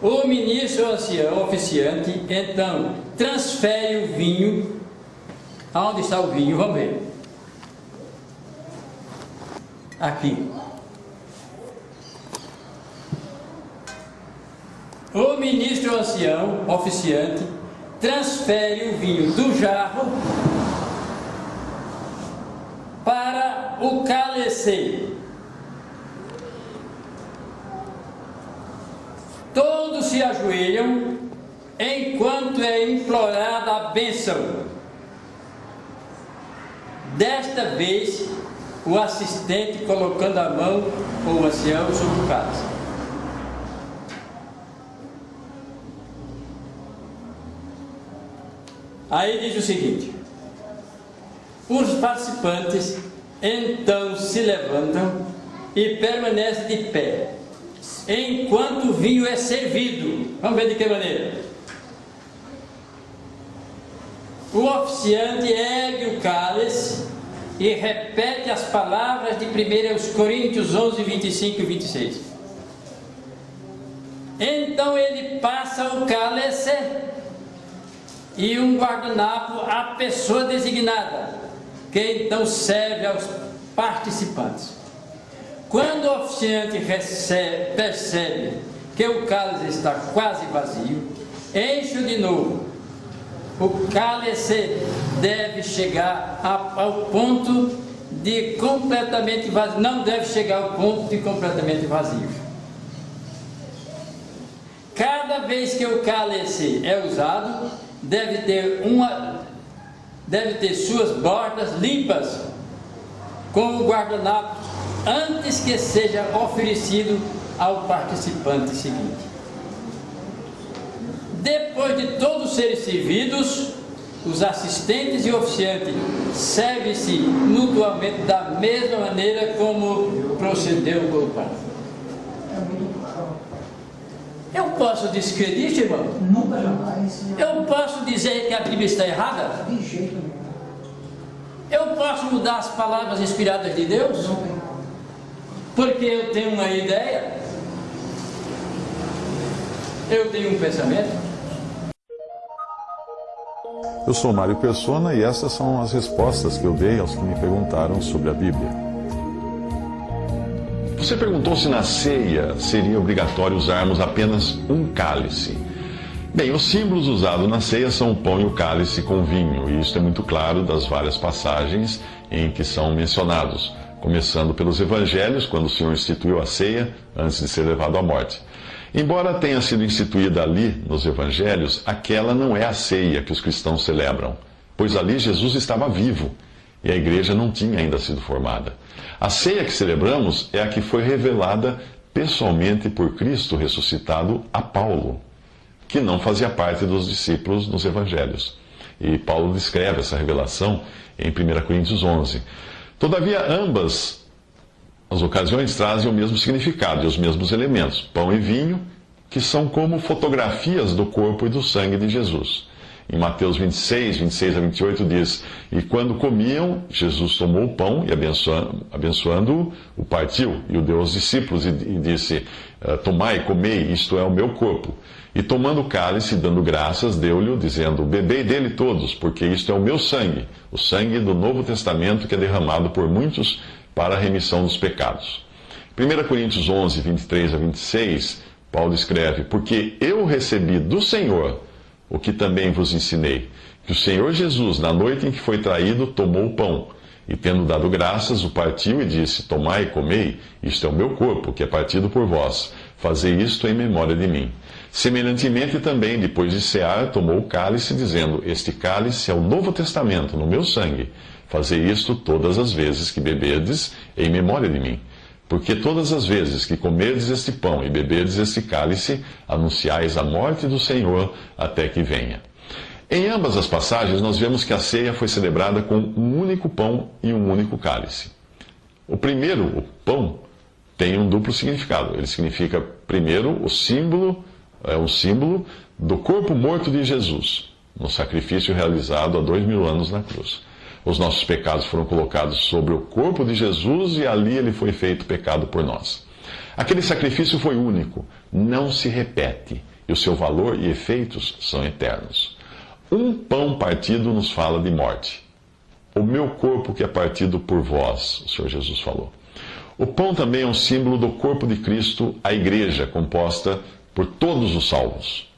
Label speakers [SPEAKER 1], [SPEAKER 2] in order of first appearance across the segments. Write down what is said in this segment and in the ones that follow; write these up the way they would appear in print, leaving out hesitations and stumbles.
[SPEAKER 1] O ministro ancião, oficiante, então, transfere o vinho. Aonde está o vinho? Vamos ver. Aqui. O ministro ancião, oficiante, transfere o vinho do jarro para o cálice. Todos se ajoelham enquanto é implorada a bênção. Desta vez, o assistente colocando a mão, ou o ancião, sobre o cálice. Aí diz o seguinte: os participantes então se levantam e permanecem de pé, enquanto o vinho é servido. Vamos ver de que maneira. O oficiante ergue o cálice e repete as palavras de 1 Coríntios 11, 25 e 26. Então ele passa o cálice e um guardanapo à pessoa designada, que então serve aos participantes. Quando o oficiante percebe que o cálice está quase vazio, enche-o de novo. O cálice deve chegar ao ponto de completamente vazio, não deve chegar ao ponto de completamente vazio. Cada vez que o cálice é usado, deve ter suas bordas limpas com o guardanapo antes que seja oferecido ao participante seguinte. Depois de todos serem servidos, os assistentes e oficiantes servem-se mutuamente da mesma maneira como procedeu com o Pai. Eu posso descrever isso, irmão?
[SPEAKER 2] Nunca, jamais.
[SPEAKER 1] Eu posso dizer que a Bíblia está errada?
[SPEAKER 2] De jeito nenhum.
[SPEAKER 1] Eu posso mudar as palavras inspiradas de Deus?
[SPEAKER 2] Não.
[SPEAKER 1] Porque eu tenho uma ideia? Eu tenho um pensamento?
[SPEAKER 3] Eu sou Mário Persona e essas são as respostas que eu dei aos que me perguntaram sobre a Bíblia.
[SPEAKER 4] Você perguntou se na ceia seria obrigatório usarmos apenas um cálice. Bem, os símbolos usados na ceia são o pão e o cálice com vinho, e isso é muito claro das várias passagens em que são mencionados, começando pelos evangelhos, quando o Senhor instituiu a ceia antes de ser levado à morte. Embora tenha sido instituída ali nos evangelhos, aquela não é a ceia que os cristãos celebram, pois ali Jesus estava vivo e a igreja não tinha ainda sido formada. A ceia que celebramos é a que foi revelada pessoalmente por Cristo ressuscitado a Paulo, que não fazia parte dos discípulos nos evangelhos. E Paulo descreve essa revelação em 1 Coríntios 11. Todavia, ambas as ocasiões trazem o mesmo significado e os mesmos elementos, pão e vinho, que são como fotografias do corpo e do sangue de Jesus. Em Mateus 26, 26 a 28 diz: E quando comiam, Jesus tomou o pão e abençoando-o, o partiu, e o deu aos discípulos e disse: Tomai e comei, isto é o meu corpo. E tomando o cálice, dando graças, deu-lhe, dizendo: Bebei dele todos, porque isto é o meu sangue, o sangue do Novo Testamento que é derramado por muitos para a remissão dos pecados. 1 Coríntios 11, 23 a 26, Paulo escreve: Porque eu recebi do Senhor o que também vos ensinei, que o Senhor Jesus, na noite em que foi traído, tomou o pão, e tendo dado graças, o partiu e disse: Tomai e comei, isto é o meu corpo, que é partido por vós. Fazei isto em memória de mim. Semelhantemente também, depois de cear, tomou o cálice, dizendo: Este cálice é o Novo Testamento, no meu sangue. Fazei isto todas as vezes que beberdes, em memória de mim. Porque todas as vezes que comerdes este pão e beberdes este cálice, anunciais a morte do Senhor até que venha. Em ambas as passagens, nós vemos que a ceia foi celebrada com um único pão e um único cálice. O primeiro, o pão, tem um duplo significado. Ele significa, primeiro, o símbolo, um símbolo do corpo morto de Jesus, no sacrifício realizado há 2000 anos na cruz. Os nossos pecados foram colocados sobre o corpo de Jesus e ali ele foi feito pecado por nós. Aquele sacrifício foi único, não se repete, e o seu valor e efeitos são eternos. Um pão partido nos fala de morte. O meu corpo que é partido por vós, o Senhor Jesus falou. O pão também é um símbolo do corpo de Cristo, a igreja, composta por todos os salvos.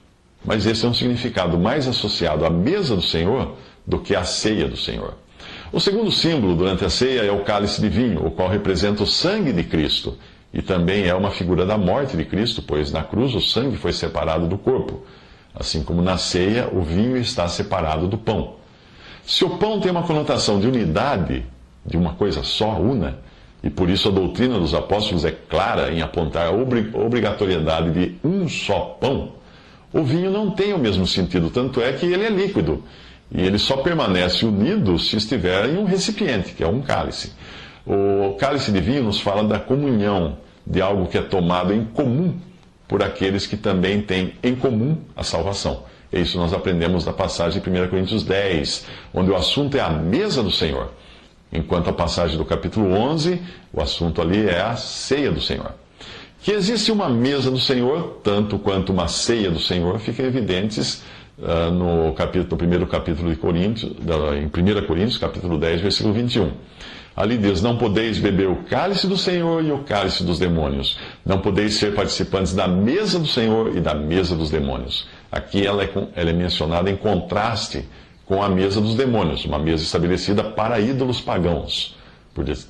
[SPEAKER 4] Mas esse é um significado mais associado à mesa do Senhor do que à ceia do Senhor. O segundo símbolo durante a ceia é o cálice de vinho, o qual representa o sangue de Cristo. E também é uma figura da morte de Cristo, pois na cruz o sangue foi separado do corpo. Assim como na ceia, o vinho está separado do pão. Se o pão tem uma conotação de unidade, de uma coisa só, una, e por isso a doutrina dos apóstolos é clara em apontar a obrigatoriedade de um só pão, o vinho não tem o mesmo sentido, tanto é que ele é líquido. E ele só permanece unido se estiver em um recipiente, que é um cálice. O cálice de vinho nos fala da comunhão, de algo que é tomado em comum por aqueles que também têm em comum a salvação. E isso nós aprendemos na passagem de 1 Coríntios 10, onde o assunto é a mesa do Senhor. Enquanto a passagem do capítulo 11, o assunto ali é a ceia do Senhor. Que existe uma mesa do Senhor, tanto quanto uma ceia do Senhor, fica evidentes no primeiro capítulo de Coríntios, em 1 Coríntios, capítulo 10, versículo 21. Ali diz: não podeis beber o cálice do Senhor e o cálice dos demônios. Não podeis ser participantes da mesa do Senhor e da mesa dos demônios. Aqui ela é mencionada em contraste com a mesa dos demônios, uma mesa estabelecida para ídolos pagãos,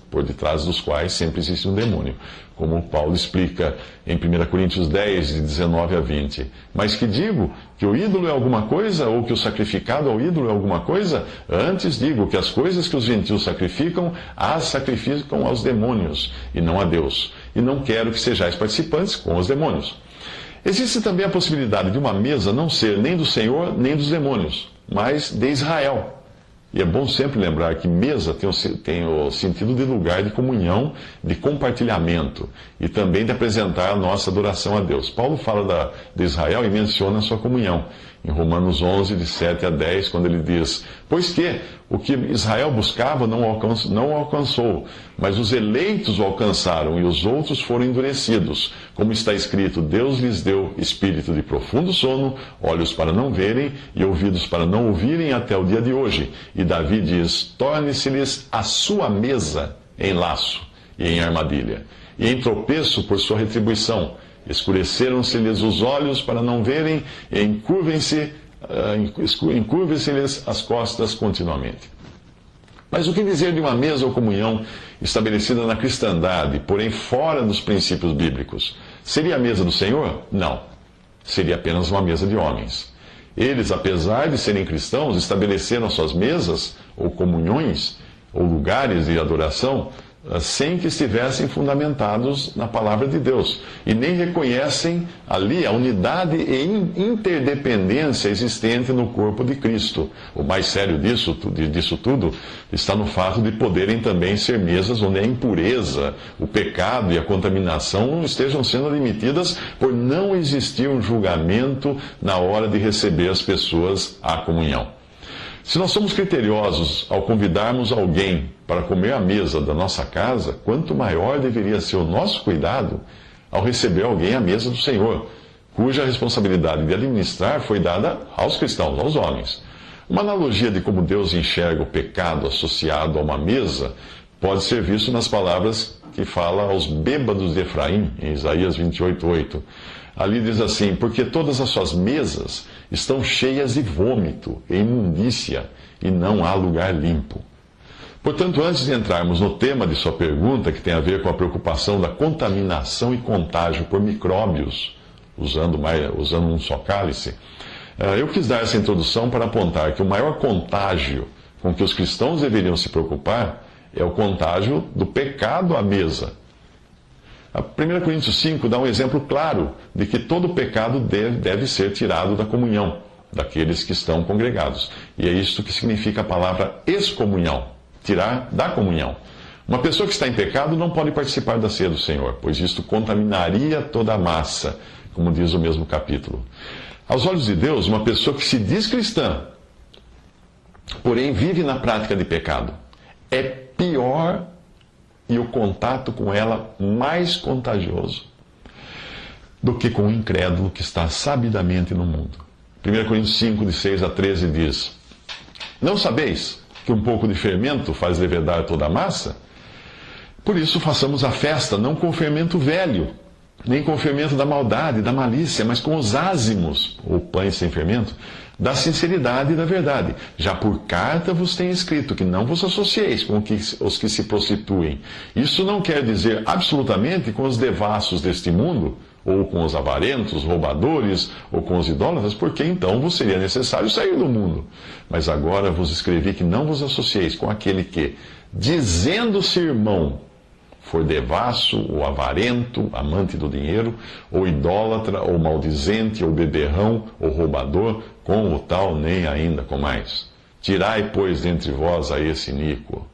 [SPEAKER 4] por detrás dos quais sempre existe um demônio, como Paulo explica em 1 Coríntios 10, de 19 a 20. Mas que digo? Que o ídolo é alguma coisa, ou que o sacrificado ao ídolo é alguma coisa? Antes digo que as coisas que os gentios sacrificam, as sacrificam aos demônios, e não a Deus. E não quero que sejais participantes com os demônios. Existe também a possibilidade de uma mesa não ser nem do Senhor, nem dos demônios, mas de Israel. E é bom sempre lembrar que mesa tem o sentido de lugar de comunhão, de compartilhamento e também de apresentar a nossa adoração a Deus. Paulo fala de Israel e menciona a sua comunhão. Em Romanos 11, de 7 a 10, quando ele diz: pois que o que Israel buscava não alcançou, mas os eleitos o alcançaram e os outros foram endurecidos. Como está escrito: Deus lhes deu espírito de profundo sono, olhos para não verem e ouvidos para não ouvirem até o dia de hoje. E Davi diz: torne-se-lhes a sua mesa em laço e em armadilha, e em tropeço por sua retribuição. Escureceram-se-lhes os olhos para não verem, e encurvem-se-lhes as costas continuamente. Mas o que dizer de uma mesa ou comunhão estabelecida na cristandade, porém fora dos princípios bíblicos? Seria a mesa do Senhor? Não. Seria apenas uma mesa de homens. Eles, apesar de serem cristãos, estabeleceram suas mesas, ou comunhões, ou lugares de adoração, sem que estivessem fundamentados na palavra de Deus. E nem reconhecem ali a unidade e interdependência existente no corpo de Cristo. O mais sério disso tudo está no fato de poderem também ser mesas onde a impureza, o pecado e a contaminação não estejam sendo admitidas por não existir um julgamento na hora de receber as pessoas à comunhão. Se nós somos criteriosos ao convidarmos alguém para comer à mesa da nossa casa, quanto maior deveria ser o nosso cuidado ao receber alguém à mesa do Senhor, cuja responsabilidade de administrar foi dada aos cristãos, aos homens. Uma analogia de como Deus enxerga o pecado associado a uma mesa pode ser visto nas palavras que fala aos bêbados de Efraim, em Isaías 28:8. Ali diz assim: porque todas as suas mesas estão cheias de vômito e imundícia, e não há lugar limpo. Portanto, antes de entrarmos no tema de sua pergunta, que tem a ver com a preocupação da contaminação e contágio por micróbios, usando um só cálice, eu quis dar essa introdução para apontar que o maior contágio com que os cristãos deveriam se preocupar é o contágio do pecado à mesa. A 1 Coríntios 5 dá um exemplo claro de que todo pecado deve ser tirado da comunhão daqueles que estão congregados. E é isto que significa a palavra excomunhão, tirar da comunhão. Uma pessoa que está em pecado não pode participar da ceia do Senhor, pois isto contaminaria toda a massa, como diz o mesmo capítulo. Aos olhos de Deus, uma pessoa que se diz cristã, porém vive na prática de pecado, é pior e o contato com ela mais contagioso do que com o incrédulo que está sabidamente no mundo. 1 Coríntios 5, de 6 a 13 diz: Não sabeis que um pouco de fermento faz levedar toda a massa? Por isso façamos a festa, não com o fermento velho, nem com o fermento da maldade, da malícia, mas com os ázimos, ou pães sem fermento, da sinceridade e da verdade. Já por carta vos tenho escrito que não vos associeis com os que se prostituem. Isso não quer dizer absolutamente com os devassos deste mundo, ou com os avarentos, roubadores, ou com os idólatras, porque então vos seria necessário sair do mundo. Mas agora vos escrevi que não vos associeis com aquele que, dizendo-se irmão, for devasso, ou avarento, amante do dinheiro, ou idólatra, ou maldizente, ou beberrão, ou roubador, com o tal nem ainda com mais. Tirai, pois, dentre vós a esse iníquo.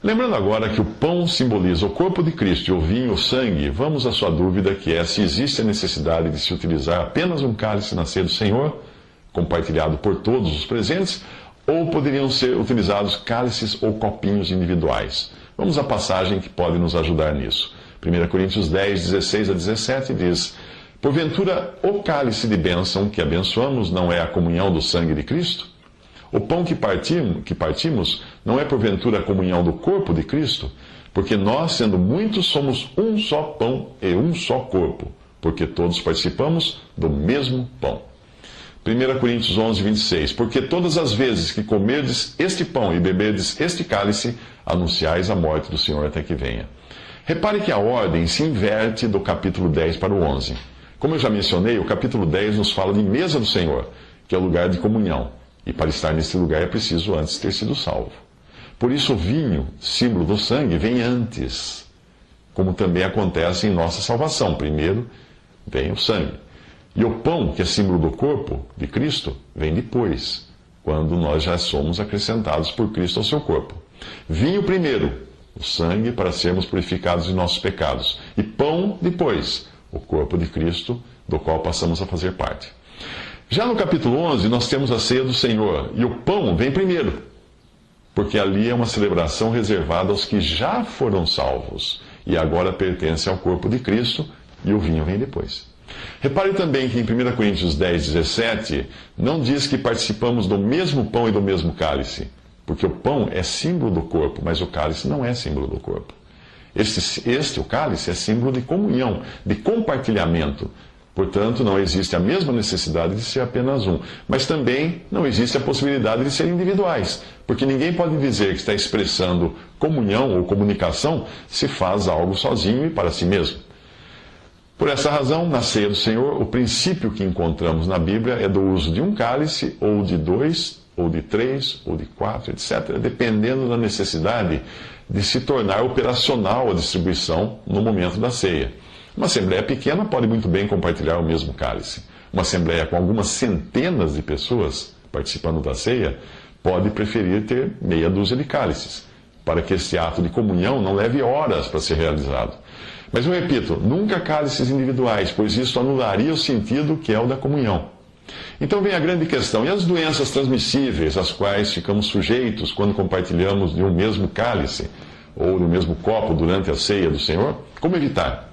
[SPEAKER 4] Lembrando agora que o pão simboliza o corpo de Cristo e o vinho o sangue, vamos à sua dúvida, que é se existe a necessidade de se utilizar apenas um cálice na ceia do Senhor, compartilhado por todos os presentes, ou poderiam ser utilizados cálices ou copinhos individuais. Vamos à passagem que pode nos ajudar nisso. 1 Coríntios 10, 16 a 17 diz: Porventura, o cálice de bênção que abençoamos não é a comunhão do sangue de Cristo? O pão que partimos não é porventura a comunhão do corpo de Cristo? Porque nós, sendo muitos, somos um só pão e um só corpo, porque todos participamos do mesmo pão. 1 Coríntios 11, 26. Porque todas as vezes que comerdes este pão e beberdes este cálice, anunciais a morte do Senhor até que venha. Repare que a ordem se inverte do capítulo 10 para o 11. Como eu já mencionei, o capítulo 10 nos fala de mesa do Senhor, que é o lugar de comunhão. E para estar nesse lugar é preciso antes ter sido salvo. Por isso o vinho, símbolo do sangue, vem antes, como também acontece em nossa salvação. Primeiro vem o sangue. E o pão, que é símbolo do corpo de Cristo, vem depois, quando nós já somos acrescentados por Cristo ao seu corpo. Vinho primeiro, o sangue para sermos purificados de nossos pecados. E pão depois, o corpo de Cristo, do qual passamos a fazer parte. Já no capítulo 11, nós temos a ceia do Senhor, e o pão vem primeiro, porque ali é uma celebração reservada aos que já foram salvos, e agora pertence ao corpo de Cristo, e o vinho vem depois. Repare também que em 1 Coríntios 10, 17, não diz que participamos do mesmo pão e do mesmo cálice, porque o pão é símbolo do corpo, mas o cálice não é símbolo do corpo. O cálice, é símbolo de comunhão, de compartilhamento. Portanto, não existe a mesma necessidade de ser apenas um. Mas também não existe a possibilidade de serem individuais, porque ninguém pode dizer que está expressando comunhão ou comunicação se faz algo sozinho e para si mesmo. Por essa razão, na ceia do Senhor, o princípio que encontramos na Bíblia é do uso de um cálice, ou de 2, ou de 3, ou de 4, etc., dependendo da necessidade de se tornar operacional a distribuição no momento da ceia. Uma assembleia pequena pode muito bem compartilhar o mesmo cálice. Uma assembleia com algumas centenas de pessoas participando da ceia pode preferir ter meia dúzia de cálices, para que esse ato de comunhão não leve horas para ser realizado. Mas eu repito, nunca cálices individuais, pois isso anularia o sentido que é o da comunhão. Então vem a grande questão: e as doenças transmissíveis às quais ficamos sujeitos quando compartilhamos de um mesmo cálice ou do mesmo copo durante a ceia do Senhor? Como evitar?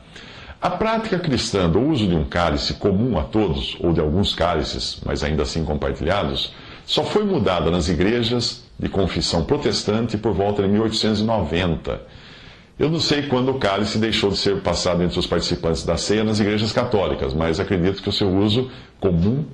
[SPEAKER 4] A prática cristã do uso de um cálice comum a todos, ou de alguns cálices, mas ainda assim compartilhados, só foi mudada nas igrejas de confissão protestante por volta de 1890. Eu não sei quando o cálice deixou de ser passado entre os participantes da ceia nas igrejas católicas, mas acredito que o seu uso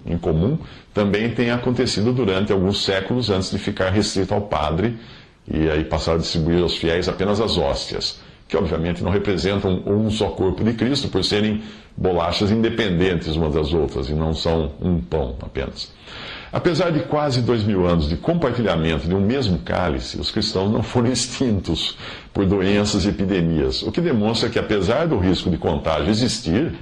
[SPEAKER 4] incomum, também tenha acontecido durante alguns séculos antes de ficar restrito ao padre e aí passar a distribuir aos fiéis apenas as hóstias, que obviamente não representam um só corpo de Cristo, por serem bolachas independentes umas das outras, e não são um pão apenas. Apesar de quase 2000 anos de compartilhamento de um mesmo cálice, os cristãos não foram extintos por doenças e epidemias, o que demonstra que, apesar do risco de contágio existir,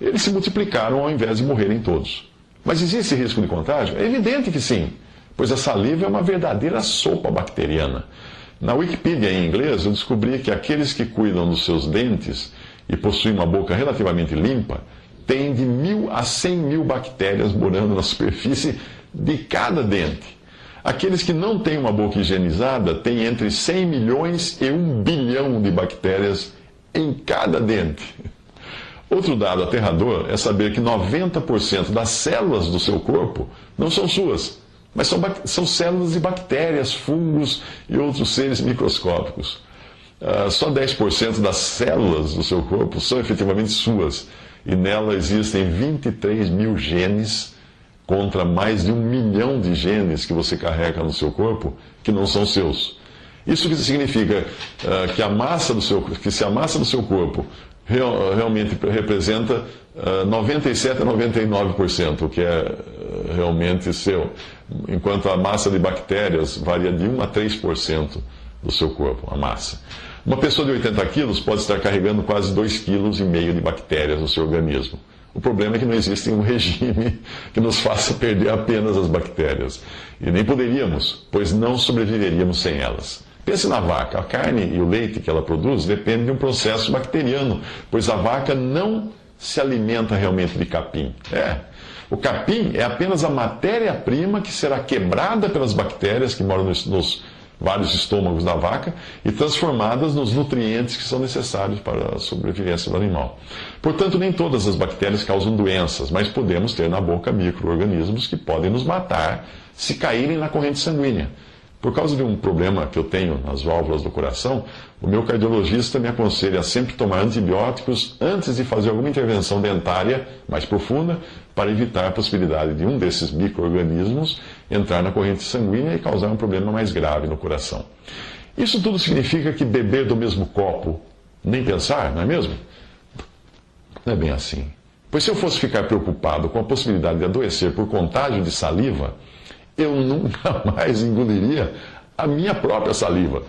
[SPEAKER 4] eles se multiplicaram ao invés de morrerem todos. Mas existe risco de contágio? É evidente que sim, pois a saliva é uma verdadeira sopa bacteriana. Na Wikipedia em inglês, eu descobri que aqueles que cuidam dos seus dentes e possuem uma boca relativamente limpa têm de 1.000 a 100.000 bactérias morando na superfície de cada dente. Aqueles que não têm uma boca higienizada têm entre 100 milhões e 1 bilhão de bactérias em cada dente. Outro dado aterrador é saber que 90% das células do seu corpo não são suas, mas são células de bactérias, fungos e outros seres microscópicos. Só 10% das células do seu corpo são efetivamente suas, e nela existem 23 mil genes contra mais de 1 milhão de genes que você carrega no seu corpo que não são seus. Isso significa que se a massa do seu corpo realmente representa 97 a 99%, o que é realmente seu, enquanto a massa de bactérias varia de 1 a 3% do seu corpo, a massa. Uma pessoa de 80 quilos pode estar carregando quase 2,5 kg de bactérias no seu organismo. O problema é que não existe um regime que nos faça perder apenas as bactérias. E nem poderíamos, pois não sobreviveríamos sem elas. Pense na vaca. A carne e o leite que ela produz dependem de um processo bacteriano, pois a vaca não se alimenta realmente de capim. O capim é apenas a matéria-prima que será quebrada pelas bactérias que moram nos vários estômagos da vaca e transformadas nos nutrientes que são necessários para a sobrevivência do animal. Portanto, nem todas as bactérias causam doenças, mas podemos ter na boca micro-organismos que podem nos matar se caírem na corrente sanguínea. Por causa de um problema que eu tenho nas válvulas do coração, o meu cardiologista me aconselha a sempre tomar antibióticos antes de fazer alguma intervenção dentária mais profunda para evitar a possibilidade de um desses micro-organismos entrar na corrente sanguínea e causar um problema mais grave no coração. Isso tudo significa que beber do mesmo copo, nem pensar, não é mesmo? Não é bem assim. Pois se eu fosse ficar preocupado com a possibilidade de adoecer por contágio de saliva, eu nunca mais engoliria a minha própria saliva.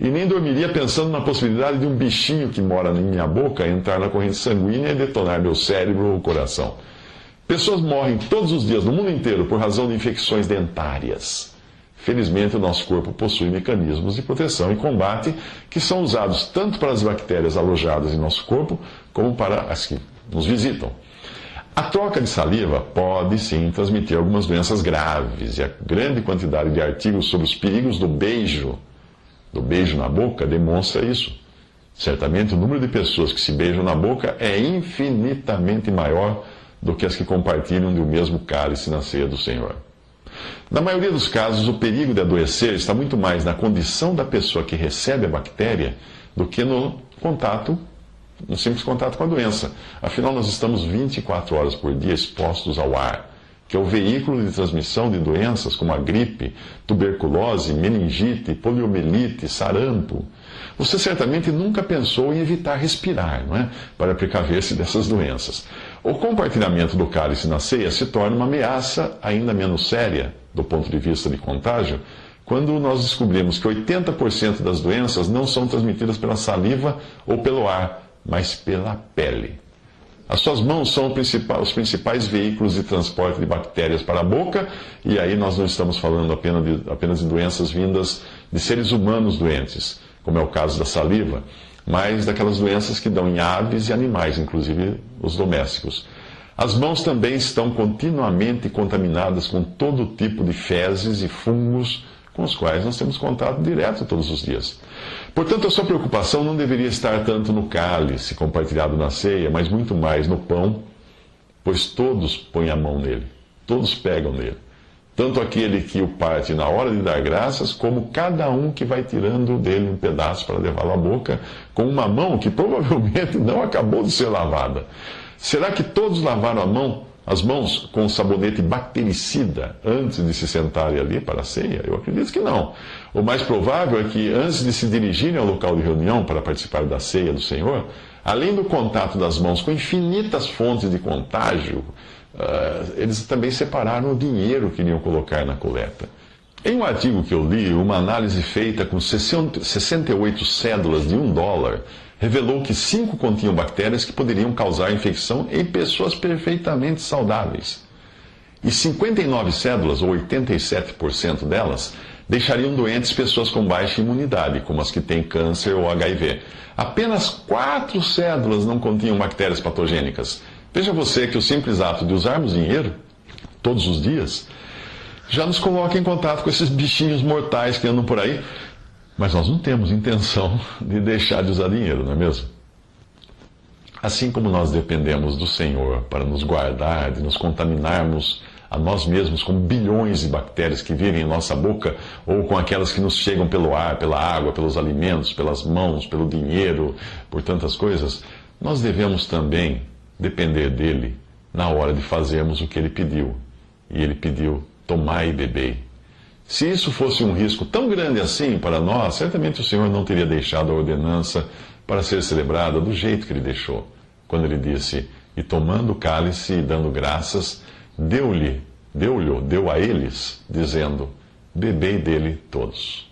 [SPEAKER 4] E nem dormiria pensando na possibilidade de um bichinho que mora em minha boca entrar na corrente sanguínea e detonar meu cérebro ou coração. Pessoas morrem todos os dias no mundo inteiro por razão de infecções dentárias. Felizmente, o nosso corpo possui mecanismos de proteção e combate que são usados tanto para as bactérias alojadas em nosso corpo como para as que nos visitam. A troca de saliva pode sim transmitir algumas doenças graves, e a grande quantidade de artigos sobre os perigos do beijo na boca, demonstra isso. Certamente o número de pessoas que se beijam na boca é infinitamente maior do que as que compartilham do mesmo cálice na ceia do Senhor. Na maioria dos casos, o perigo de adoecer está muito mais na condição da pessoa que recebe a bactéria do que no simples contato com a doença. Afinal, nós estamos 24 horas por dia expostos ao ar, que é o veículo de transmissão de doenças como a gripe, tuberculose, meningite, poliomielite, sarampo. Você certamente nunca pensou em evitar respirar, não é? Para precaver-se dessas doenças. O compartilhamento do cálice na ceia se torna uma ameaça ainda menos séria, do ponto de vista de contágio, quando nós descobrimos que 80% das doenças não são transmitidas pela saliva ou pelo ar, mas pela pele. As suas mãos são os principais veículos de transporte de bactérias para a boca, e aí nós não estamos falando apenas de doenças vindas de seres humanos doentes, como é o caso da saliva, mas daquelas doenças que dão em aves e animais, inclusive os domésticos. As mãos também estão continuamente contaminadas com todo tipo de fezes e fungos com os quais nós temos contato direto todos os dias. Portanto, a sua preocupação não deveria estar tanto no cálice compartilhado na ceia, mas muito mais no pão, pois todos põem a mão nele, todos pegam nele. Tanto aquele que o parte na hora de dar graças, como cada um que vai tirando dele um pedaço para levá-lo à boca, com uma mão que provavelmente não acabou de ser lavada. Será que todos lavaram as mãos com sabonete bactericida antes de se sentarem ali para a ceia? Eu acredito que não. O mais provável é que antes de se dirigirem ao local de reunião para participar da ceia do Senhor, além do contato das mãos com infinitas fontes de contágio, eles também separaram o dinheiro que iriam colocar na coleta. Em um artigo que eu li, uma análise feita com 68 cédulas de $1 revelou que 5 continham bactérias que poderiam causar infecção em pessoas perfeitamente saudáveis. E 59 cédulas, ou 87% delas, deixariam doentes pessoas com baixa imunidade, como as que têm câncer ou HIV. Apenas 4 cédulas não continham bactérias patogênicas. Veja você que o simples ato de usarmos dinheiro, todos os dias, já nos coloca em contato com esses bichinhos mortais que andam por aí. Mas nós não temos intenção de deixar de usar dinheiro, não é mesmo? Assim como nós dependemos do Senhor para nos guardar de nos contaminarmos a nós mesmos com bilhões de bactérias que vivem em nossa boca, ou com aquelas que nos chegam pelo ar, pela água, pelos alimentos, pelas mãos, pelo dinheiro, por tantas coisas, nós devemos também depender dele na hora de fazermos o que ele pediu. E ele pediu: tomai e bebei. Se isso fosse um risco tão grande assim para nós, certamente o Senhor não teria deixado a ordenança para ser celebrada do jeito que ele deixou, quando ele disse: e tomando o cálice e dando graças, deu a eles, dizendo: bebei dele todos.